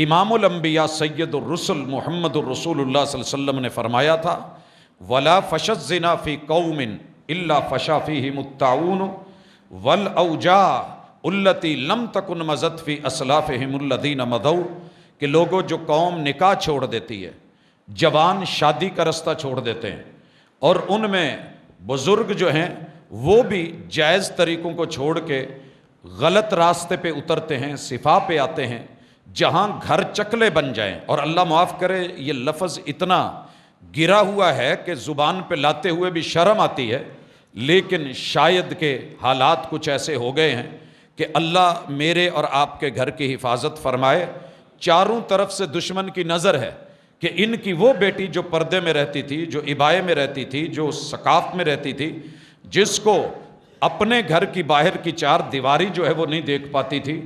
امام الانبیاء سید الرسل محمد الرسول اللہ صلی اللہ علیہ وسلم نے فرمایا تھا ولا فشى الزنا في قوم الا فشى فيهم الطاعون والاوجاع التي لم تكن مضت في اسلافهم الذين مضوا، کہ لوگوں جو قوم نکاح چھوڑ دیتی ہے، جوان شادی کا رستہ چھوڑ دیتے ہیں، اور ان میں بزرگ جو ہیں وہ بھی جائز طریقوں کو چھوڑ کے غلط راستے پہ اترتے ہیں، صفا پہ آتے ہیں، جہاں گھر چکلے بن جائیں، اور اللہ معاف کرے یہ لفظ اتنا گرا ہوا ہے کہ زبان پہ لاتے ہوئے بھی شرم آتی ہے، لیکن شاید کہ حالات کچھ ایسے ہو گئے ہیں کہ اللہ میرے اور آپ کے گھر کی حفاظت فرمائے۔ چاروں طرف سے دشمن کی نظر ہے کہ ان کی وہ بیٹی جو پردے میں رہتی تھی، جو عبائے میں رہتی تھی، جو ثقافت میں رہتی تھی، جس کو اپنے گھر کی باہر کی چار دیواری جو ہے وہ نہیں دیکھ پاتی تھی،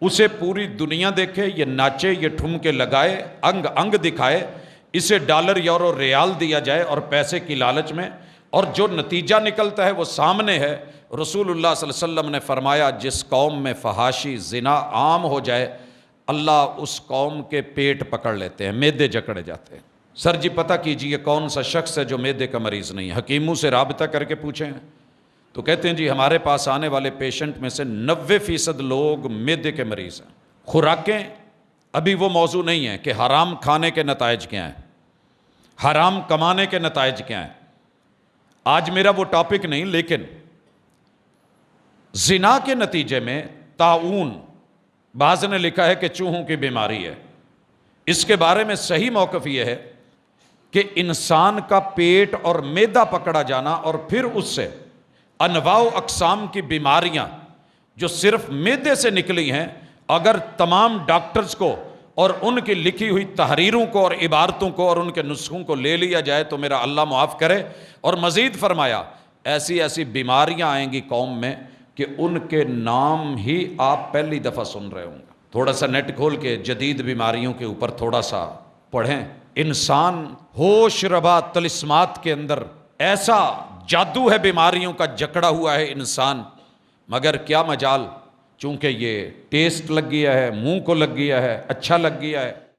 اسے پوری دنیا دیکھے، یہ ناچے، یہ ٹھمکے لگائے، انگ انگ دکھائے، اسے ڈالر یورو ریال دیا جائے اور پیسے کی لالچ میں، اور جو نتیجہ نکلتا ہے وہ سامنے ہے۔ رسول اللہ صلی اللہ علیہ وسلم نے فرمایا جس قوم میں فحاشی زنا عام ہو جائے اللہ اس قوم کے پیٹ پکڑ لیتے ہیں، معدے جکڑے جاتے ہیں۔ سر جی پتہ کیجئے کون سا شخص ہے جو معدے کا مریض نہیں ہے؟ حکیموں سے رابطہ کر کے پوچھیں تو کہتے ہیں جی ہمارے پاس آنے والے پیشنٹ میں سے 90% لوگ معدے کے مریض ہیں۔ خوراکیں ابھی وہ موضوع نہیں ہے کہ حرام کھانے کے نتائج کیا ہیں، حرام کمانے کے نتائج کیا ہیں، آج میرا وہ ٹاپک نہیں، لیکن زنا کے نتیجے میں طاعون، بعض نے لکھا ہے کہ چوہوں کی بیماری ہے، اس کے بارے میں صحیح موقف یہ ہے کہ انسان کا پیٹ اور معدہ پکڑا جانا اور پھر اس سے انواع و اقسام کی بیماریاں جو صرف معدے سے نکلی ہیں، اگر تمام ڈاکٹرز کو اور ان کی لکھی ہوئی تحریروں کو اور عبارتوں کو اور ان کے نسخوں کو لے لیا جائے تو میرا اللہ معاف کرے، اور مزید فرمایا ایسی ایسی بیماریاں آئیں گی قوم میں کہ ان کے نام ہی آپ پہلی دفعہ سن رہے ہوں گے۔ تھوڑا سا نیٹ کھول کے جدید بیماریوں کے اوپر تھوڑا سا پڑھیں، انسان ہوش ربا طلسمات کے اندر ایسا جادو ہے، بیماریوں کا جکڑا ہوا ہے انسان، مگر کیا مجال، چونکہ یہ ٹیسٹ لگ گیا ہے، منہ کو لگ گیا ہے، اچھا لگ گیا ہے،